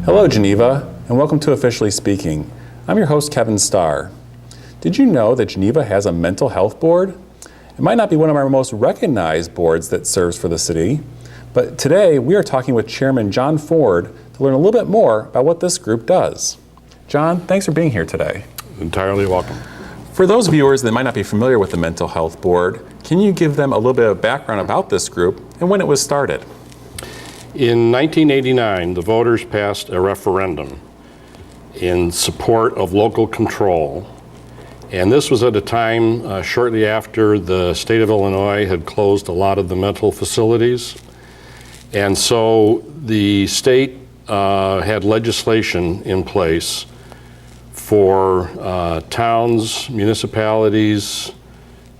Hello, Geneva, and welcome to Officially Speaking. I'm your host, Kevin Starr. Did you know that Geneva has a mental health board? It might not be one of our most recognized boards that serves for the city, but today we are talking with Chairman John Ford to learn a little bit more about what this group does. John, thanks for being here today. Entirely welcome. For those viewers that might not be familiar with the Mental Health Board, can you give them a little bit of background about this group and when it was started? In 1989, the voters passed a referendum in support of local control. And this was at a time shortly after the state of Illinois had closed a lot of the mental facilities. And so the state had legislation in place for towns, municipalities,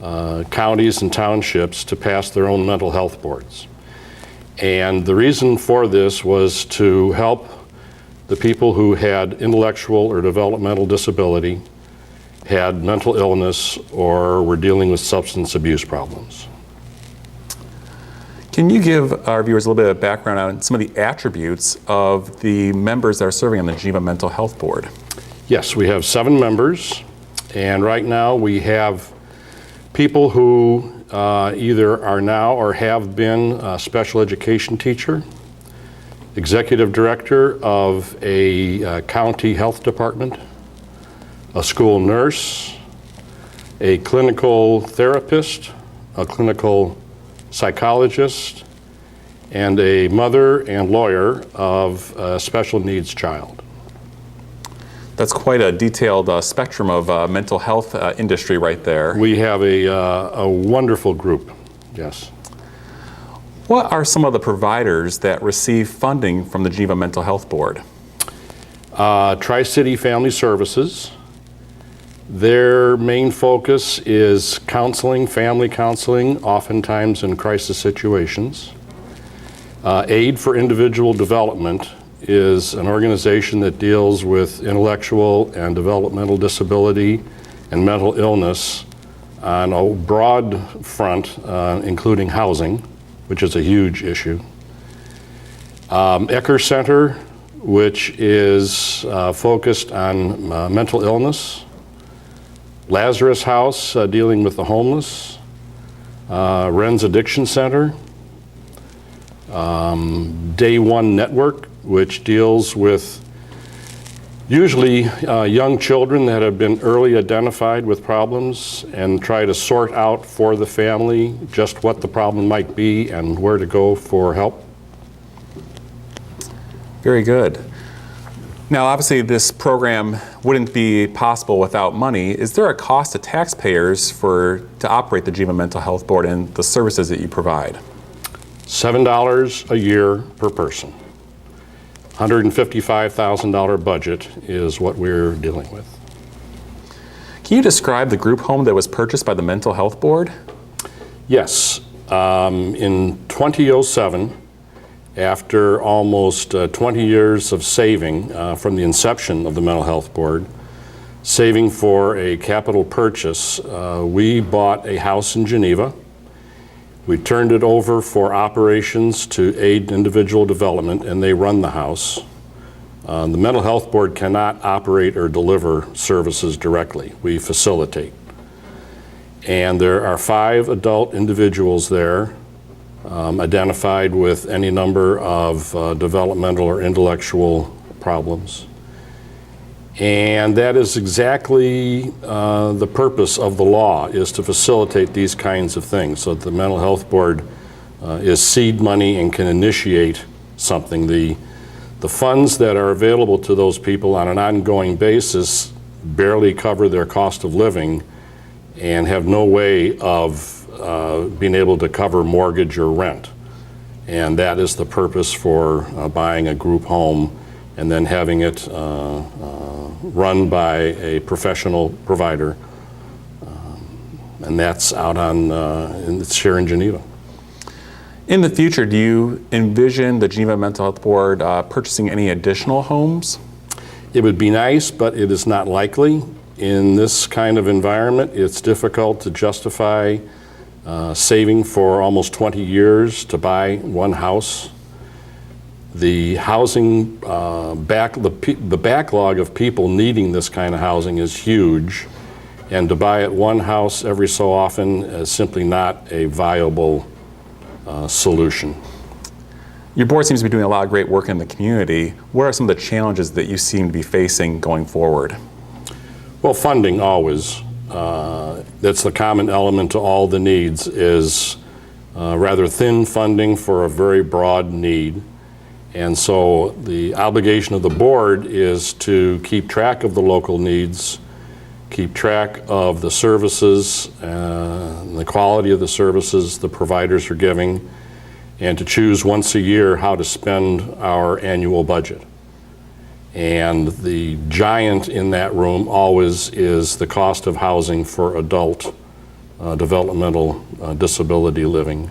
counties, and townships to pass their own mental health boards. And the reason for this was to help the people who had intellectual or developmental disability, had mental illness, or were dealing with substance abuse problems. Can you give our viewers a little bit of background on some of the attributes of the members that are serving on the Geneva Mental Health Board? Yes, we have 7 members, and right now we have people who either are now or have been a special education teacher, executive director of a county health department, a school nurse, a clinical therapist, a clinical psychologist, and a mother and lawyer of a special needs child. That's quite a detailed spectrum of mental health industry right there. We have a wonderful group, yes. What are some of the providers that receive funding from the Geneva Mental Health Board? Tri-City Family Services. Their main focus is counseling, family counseling, oftentimes in crisis situations. Aid for Individual Development is an organization that deals with intellectual and developmental disability and mental illness on a broad front, including housing, which is a huge issue. Ecker Center, which is focused on mental illness. Lazarus House, dealing with the homeless. Wren's Addiction Center. Day One Network, which deals with usually young children that have been early identified with problems and try to sort out for the family just what the problem might be and where to go for help. Very good. Now, obviously, this program wouldn't be possible without money. Is there a cost to taxpayers to operate the Geneva Mental Health Board and the services that you provide? $7 a year per person. $155,000 budget is what we're dealing with. Can you describe the group home that was purchased by the Mental Health Board? Yes. In 2007, after almost 20 years of saving from the inception of the Mental Health Board, saving for a capital purchase, we bought a house in Geneva. We turned it over for operations to aid individual development, and they run the house. The Mental Health Board cannot operate or deliver services directly. We facilitate. And there are 5 adult individuals there identified with any number of developmental or intellectual problems. And that is exactly the purpose of the law, is to facilitate these kinds of things so that the Mental Health Board is seed money and can initiate something. The funds that are available to those people on an ongoing basis barely cover their cost of living and have no way of being able to cover mortgage or rent. And that is the purpose for buying a group home and then having it run by a professional provider. And that's out on, it's here in Geneva. In the future, do you envision the Geneva Mental Health Board purchasing any additional homes? It would be nice, but it is not likely. In this kind of environment, it's difficult to justify saving for almost 20 years to buy one house. The housing, the backlog of people needing this kind of housing is huge, and to buy it one house every so often is simply not a viable solution. Your board seems to be doing a lot of great work in the community. What are some of the challenges that you seem to be facing going forward? Well, funding always. That's the common element to all the needs, is rather thin funding for a very broad need. And so the obligation of the board is to keep track of the local needs, keep track of the services, the quality of the services the providers are giving, and to choose once a year how to spend our annual budget. And the giant in that room always is the cost of housing for adult developmental disability living.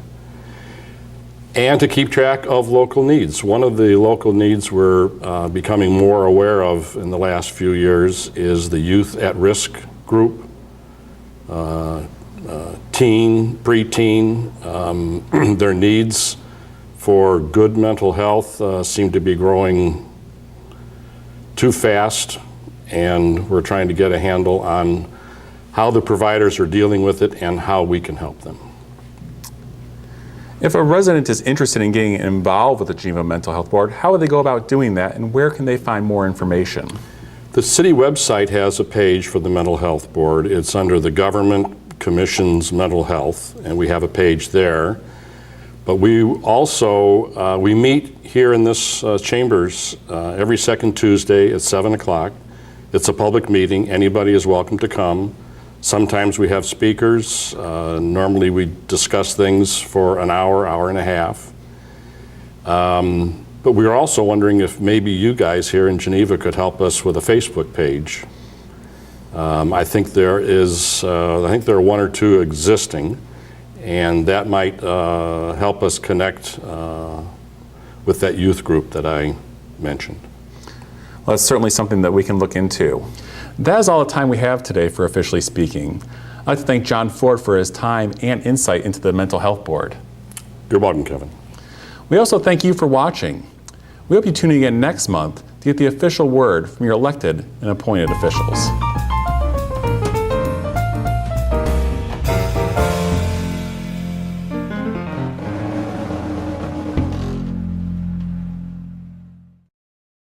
And to keep track of local needs. One of the local needs we're becoming more aware of in the last few years is the youth at risk group, teen, preteen. Their needs for good mental health seem to be growing too fast, and we're trying to get a handle on how the providers are dealing with it and how we can help them. If a resident is interested in getting involved with the Geneva Mental Health Board, how would they go about doing that, and where can they find more information? The city website has a page for the Mental Health Board. It's under the Government Commission's Mental Health, and we have a page there. But we also, we meet here in this chambers every second Tuesday at 7 o'clock. It's a public meeting. Anybody is welcome to come. Sometimes we have speakers. Normally we discuss things for an hour, hour and a half. But we are also wondering if maybe you guys here in Geneva could help us with a Facebook page. I think there are one or two existing, and that might help us connect with that youth group that I mentioned. Well, that's certainly something that we can look into. That is all the time we have today for Officially Speaking. I'd like to thank John Ford for his time and insight into the Mental Health Board. You're welcome, Kevin. We also thank you for watching. We hope you tune in again next month to get the official word from your elected and appointed officials.